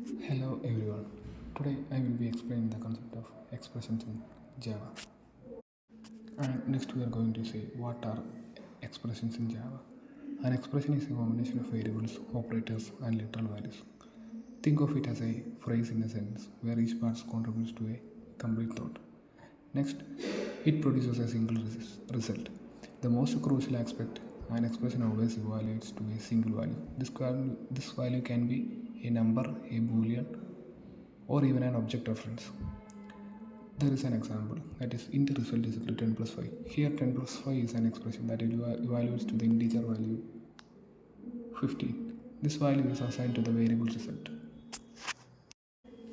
Hello everyone. Today I will be explaining the concept of expressions in Java. And next we are going to see what are expressions in Java. An expression is a combination of variables, operators and literal values. Think of it as a phrase in a sentence where each part contributes to a complete thought. Next, it produces a single result. The most crucial aspect, an expression always evaluates to a single value. This value can be a number, a boolean, or even an object reference. There is an example, that is int result is equal to 10 plus 5. Here 10 plus 5 is an expression that evaluates to the integer value 15. This value is assigned to the variable result.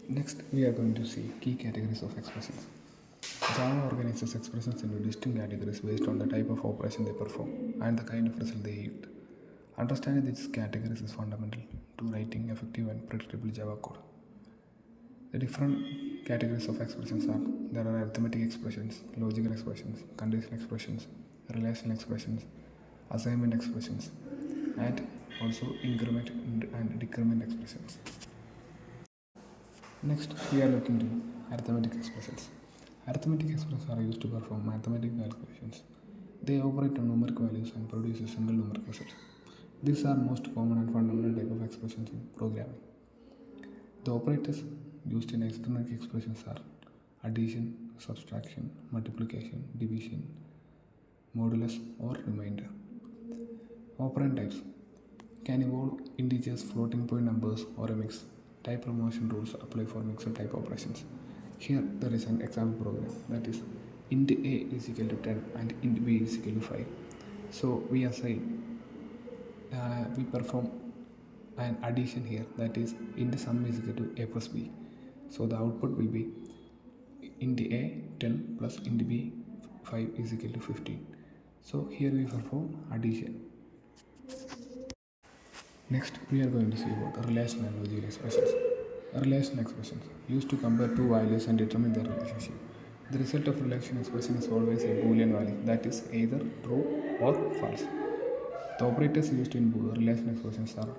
Next, we are going to see key categories of expressions. Java organizes expressions into distinct categories based on the type of operation they perform and the kind of result they yield. Understanding these categories is fundamental to writing effective and predictable Java code. The different categories of expressions are: there are arithmetic expressions, logical expressions, conditional expressions, relational expressions, assignment expressions, and also increment and decrement expressions. Next, we are looking to arithmetic expressions. Arithmetic expressions are used to perform mathematical calculations. They operate on numeric values and produce a single numeric result. These are most common and fundamental type of expressions in programming. The operators used in arithmetic expressions are addition, subtraction, multiplication, division, modulus, or remainder. Operand types can involve integers, floating point numbers, or a mix. Type promotion rules apply for mixed type operations. Here there is an example program, that is int a is equal to 10 and int b is equal to 5. So we perform an addition here, that is int sum is equal to a plus b. So the output will be int a 10 plus int b 5 is equal to 15. So here we perform addition. Next, we are going to see about relational and logical expressions. Relational expressions used to compare two values and determine their relationship. The result of relational expression is always a Boolean value, that is either true or false. The operators used in relational expressions are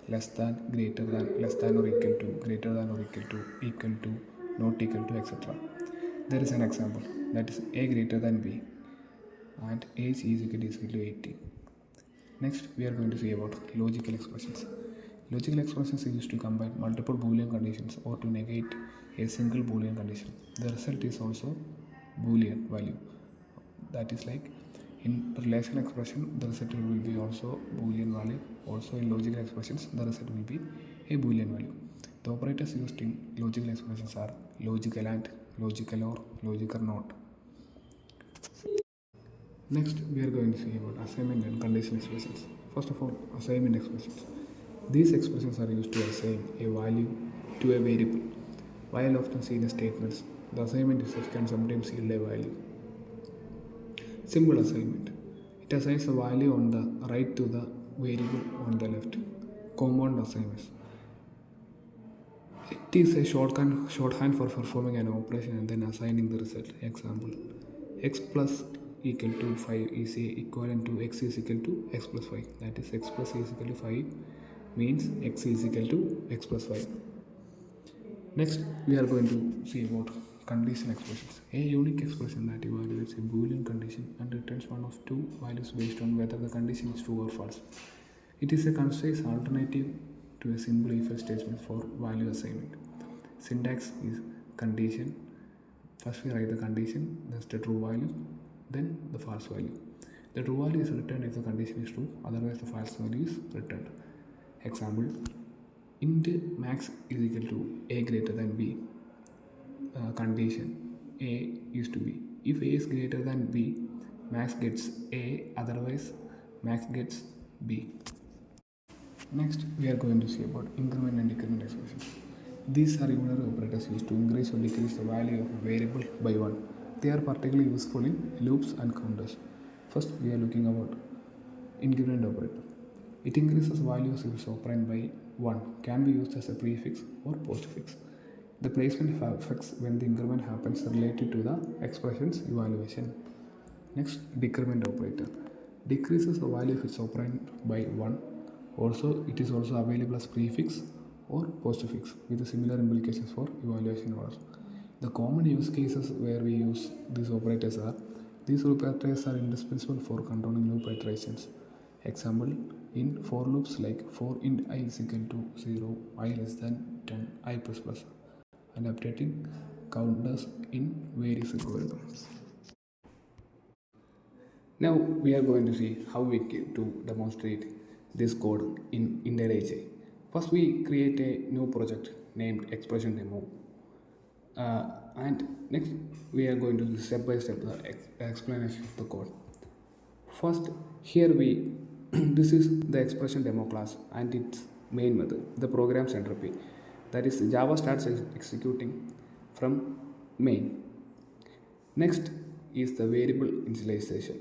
less than, greater than, less than or equal to, greater than or equal to, not equal to, etc. There is an example, that is a greater than b and a is equal to 80. Next, we are going to see about logical expressions. Logical expressions are used to combine multiple Boolean conditions or to negate a single Boolean condition. The result is also Boolean value. That is like in relational expression, the result will be also Boolean value. Also in logical expressions, the result will be a Boolean value. The operators used in logical expressions are logical and, logical or, logical not. Next, we are going to see about assignment and conditional expressions. First of all, assignment expressions. These expressions are used to assign a value to a variable. While often seen as statements, the assignment itself can sometimes yield a value. Simple assignment. It assigns a value on the right to the variable on the left. Compound assignments. It is a shorthand for performing an operation and then assigning the result. Example: x plus equal to 5 is equivalent to x is equal to x plus 5. That is, x plus is equal to 5 means x is equal to x plus 5. Next, we are going to see about condition expressions. A unique expression that evaluates a Boolean condition and returns one of two values based on whether the condition is true or false. It is a concise alternative to a simple if-else statement for value assignment. Syntax is condition. First we write the condition, that's the true value, then the false value. The true value is returned if the condition is true, otherwise the false value is returned. Example: int max is equal to a greater than b. Condition: a is to b. If a is greater than b, max gets a, otherwise max gets b. Next, we are going to see about increment and decrement expressions. These are unary operators used to increase or decrease the value of a variable by 1. They are particularly useful in loops and counters. First, we are looking about increment operator. It increases values if its operand by 1, can be used as a prefix or postfix. The placement affects when the increment happens related to the expression's evaluation. Next, decrement operator. Decreases the value of its operand by 1. Also, it is also available as prefix or postfix with similar implications for evaluation order. The common use cases where we use these operators are these loop operators are indispensable for controlling loop iterations. Example in for loops like for int I is equal to 0, I less than 10, I plus plus, and updating counters in various algorithms. Now we are going to see how we can to demonstrate this code in IntelliJ. First we create a new project named expression demo, and next we are going to do step by step the explanation of the code. First here we this is the expression demo class and its main method, the program's entropy, that is Java starts executing from main. Next is the variable initialization.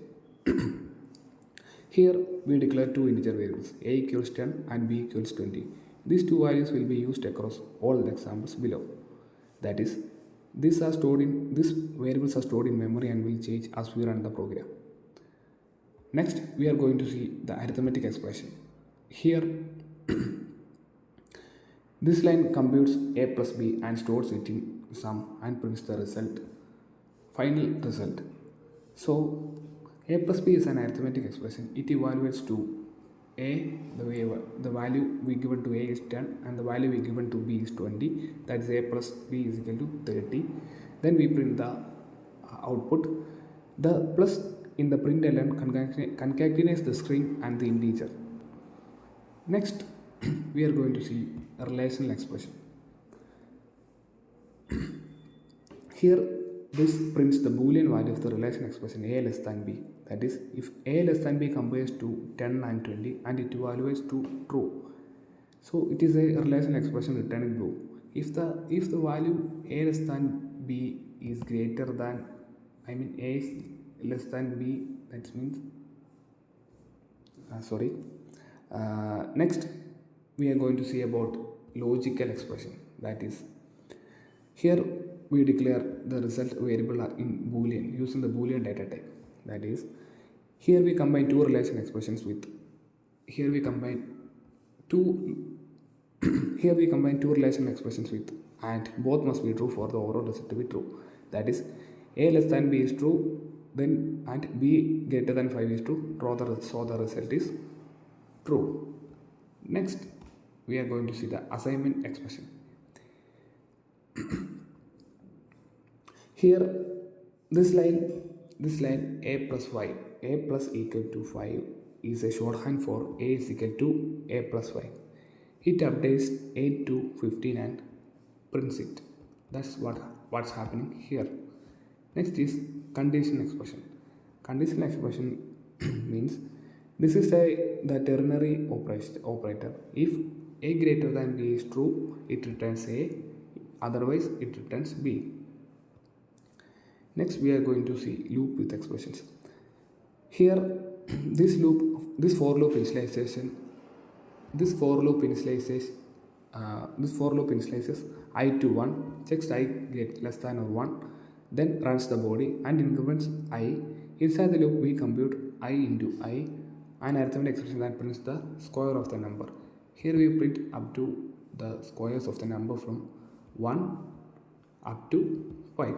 Here we declare two integer variables a equals 10 and b equals 20. These two values will be used across all the examples below. That is, these variables are stored in memory and will change as we run the program. Next, we are going to see the arithmetic expression. Here, this line computes a plus b and stores it in sum and prints the final result. So, a plus b is an arithmetic expression. It evaluates to a, the value we given to a is 10 and the value we given to b is 20. That is a plus b is equal to 30. Then we print the output. The plus in the print element concatenates the string and the integer. Next, we are going to see a relational expression. Here, this prints the boolean value of the relation expression a less than b. That is, if a less than b compares to 10 and 20 and it evaluates to true. So it is a relation expression returning true. If the value a less than b is greater than, a is less than b, that means next we are going to see about logical expression. That is, here we declare the result variable in boolean using the boolean data type. That is, here we combine two relation expressions with here we combine two relation expressions with, and both must be true for the overall result to be true. That is, a less than b is true, then and b greater than 5 is true, so the result is true. Next, we are going to see the assignment expression. Here, this line a plus 5, a plus equal to 5 is a shorthand for a is equal to a plus 5. It updates 8 to 15 and prints it. That's what's happening here. Next is conditional expression. Conditional expression means this is the ternary operator. If a greater than b is true, it returns a, otherwise it returns b. Next we are going to see loop with expressions. Here this for loop initializes I to 1, checks I get less than or 1, then runs the body and increments I. Inside the loop we compute I into I, an arithmetic expression that prints the square of the number. Here we print up to the squares of the number from 1 up to 5.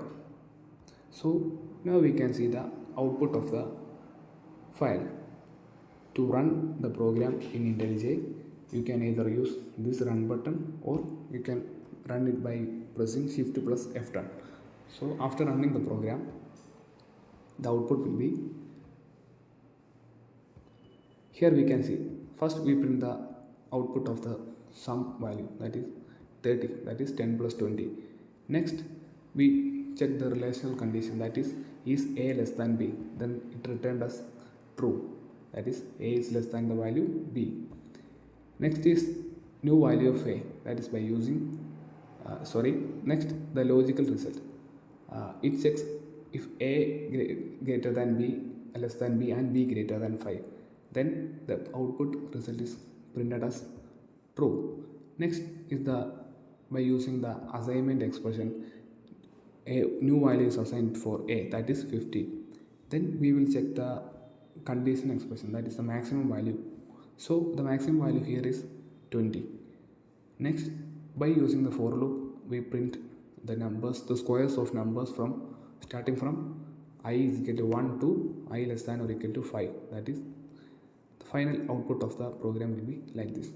So now we can see the output of the file. To run the program in IntelliJ, you can either use this run button or you can run it by pressing Shift plus F10. So after running the program, the output will be, here we can see, first we print the output of the sum value, that is 30, that is 10 plus 20. Next we check the relational condition, that is a less than b, then it returned as true, that is a is less than the value b. Next is new value of a, that is by using next the logical result. It checks if a greater than b, less than b and b greater than 5, then the output result is printed as true. Next is by using the assignment expression, a new value is assigned for a, that is 50. Then we will check the condition expression, that is the maximum value. So the maximum value here is 20. Next By using the for loop, we print the numbers, the squares of numbers from starting from I is equal to 1 to I less than or equal to 5. That is, the final output of the program will be like this.